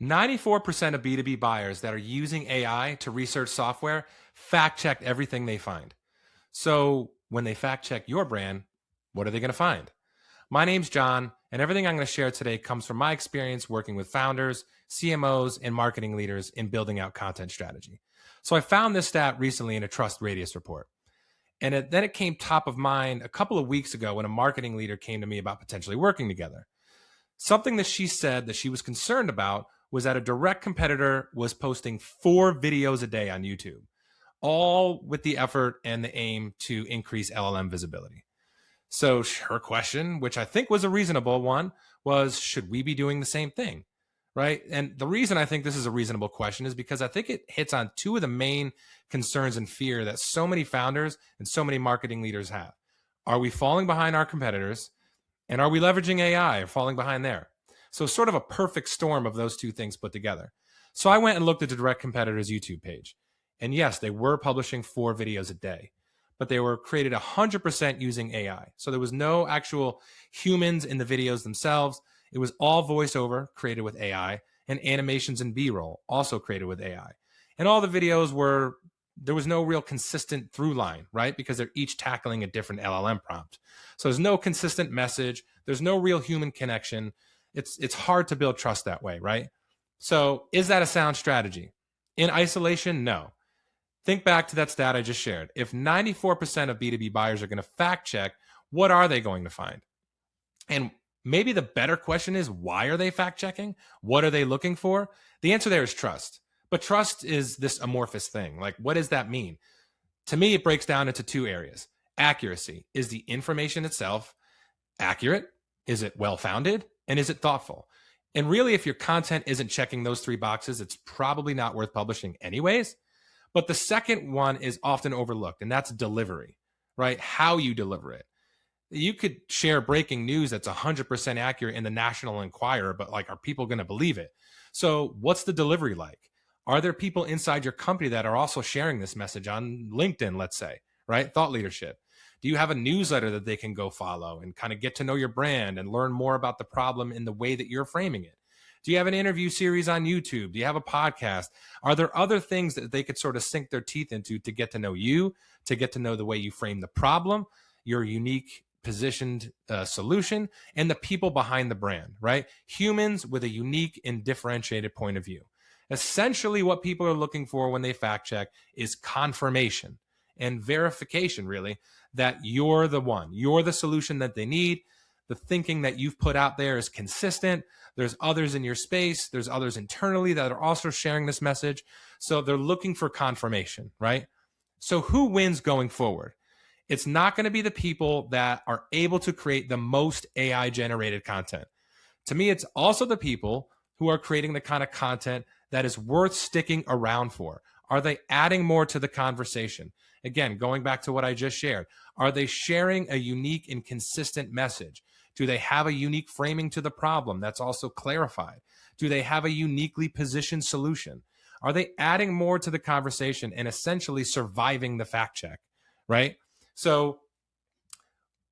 94% of B2B buyers that are using AI to research software fact check everything they find. So when they fact check your brand, what are they going to find? My name's John, and everything I'm going to share today comes from my experience working with founders, CMOs, and marketing leaders in building out content strategy. So I found this stat recently in a Trust Radius report. And then it came top of mind a couple of weeks ago when a marketing leader came to me about potentially working together. Something that she said that she was concerned about was that a direct competitor was posting 4 videos a day on YouTube, all with the effort and the aim to increase LLM visibility. So her question, which I think was a reasonable one, was, should we be doing the same thing? Right? And the reason I think this is a reasonable question is because I think it hits on 2 of the main concerns and fear that so many founders and so many marketing leaders have. Are we falling behind our competitors? And are we leveraging AI or falling behind there? So sort of a perfect storm of those 2 things put together. So I went and looked at the direct competitor's YouTube page. And yes, they were publishing 4 videos a day, but they were created 100% using AI. So there was no actual humans in the videos themselves. It was all voiceover created with AI, and animations and B-roll also created with AI. And all the videos were, there was no real consistent through line, right? Because they're each tackling a different LLM prompt. So there's no consistent message. There's no real human connection. It's hard to build trust that way, right? So is that a sound strategy? In isolation, no. Think back to that stat I just shared. If 94% of B2B buyers are going to fact check, what are they going to find? And maybe the better question is, why are they fact checking? What are they looking for? The answer there is trust. But trust is this amorphous thing. Like, what does that mean? To me, it breaks down into 2 areas. Accuracy. Is the information itself accurate? Is it well-founded? And is it thoughtful? And really, if your content isn't checking those 3 boxes, it's probably not worth publishing anyways. But the second one is often overlooked, and that's delivery, right? How you deliver it. You could share breaking news that's 100% accurate in the National Enquirer, but like, are people going to believe it? So what's the delivery like? Are there people inside your company that are also sharing this message on LinkedIn, let's say, right? Thought leadership. Do you have a newsletter that they can go follow and kind of get to know your brand and learn more about the problem in the way that you're framing it? Do you have an interview series on YouTube? Do you have a podcast? Are there other things that they could sort of sink their teeth into to get to know you, to get to know the way you frame the problem, your unique positioned solution, and the people behind the brand, right? Humans with a unique and differentiated point of view. Essentially, what people are looking for when they fact check is confirmation and verification, really, that you're the one, you're the solution that they need. The thinking that you've put out there is consistent. There's others in your space. There's others internally that are also sharing this message. So they're looking for confirmation, right? So who wins going forward? It's not going to be the people that are able to create the most AI generated content. To me, it's also the people who are creating the kind of content that is worth sticking around for. Are they adding more to the conversation? Again, going back to what I just shared, are they sharing a unique and consistent message? Do they have a unique framing to the problem that's also clarified? Do they have a uniquely positioned solution? Are they adding more to the conversation and essentially surviving the fact check, right? So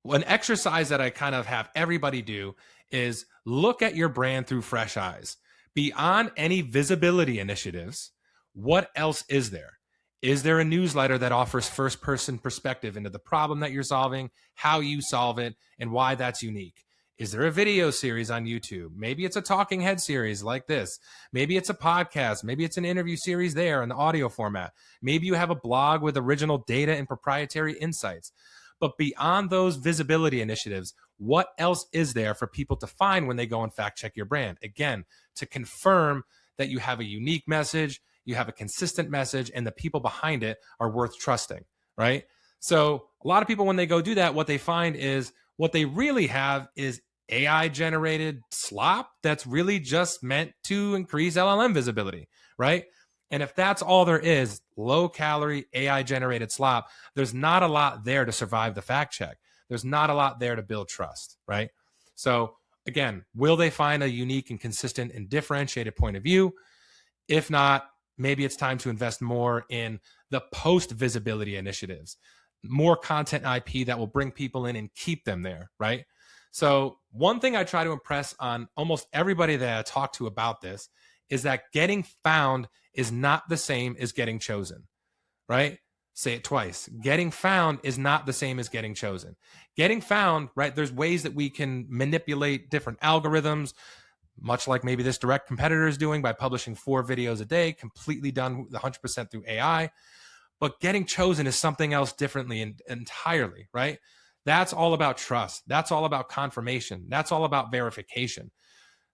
an exercise that I kind of have everybody do is look at your brand through fresh eyes. Beyond any visibility initiatives, what else is there? Is there a newsletter that offers first-person perspective into the problem that you're solving, how you solve it, and why that's unique? Is there a video series on YouTube? Maybe it's a talking head series like this. Maybe it's a podcast. Maybe it's an interview series there in the audio format. Maybe you have a blog with original data and proprietary insights. But beyond those visibility initiatives, what else is there for people to find when they go and fact check your brand? Again, to confirm that you have a unique message, you have a consistent message, and the people behind it are worth trusting, right? So a lot of people, when they go do that, what they find is what they really have is AI generated slop that's really just meant to increase LLM visibility, right? And if that's all there is, low calorie AI generated slop, there's not a lot there to survive the fact check. There's not a lot there to build trust, right? So again, will they find a unique and consistent and differentiated point of view? If not, maybe it's time to invest more in the post visibility initiatives, more content IP that will bring people in and keep them there, right? So one thing I try to impress on almost everybody that I talk to about this is that getting found is not the same as getting chosen, right? Say it twice. Getting found is not the same as getting chosen. Getting found, right? There's ways that we can manipulate different algorithms, much like maybe this direct competitor is doing by publishing 4 videos a day, completely done 100% through AI. But getting chosen is something else differently entirely, right? That's all about trust. That's all about confirmation. That's all about verification.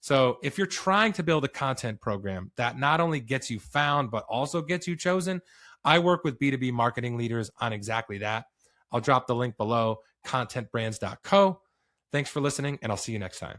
So if you're trying to build a content program that not only gets you found, but also gets you chosen, I work with B2B marketing leaders on exactly that. I'll drop the link below, contentbrands.co. Thanks for listening, and I'll see you next time.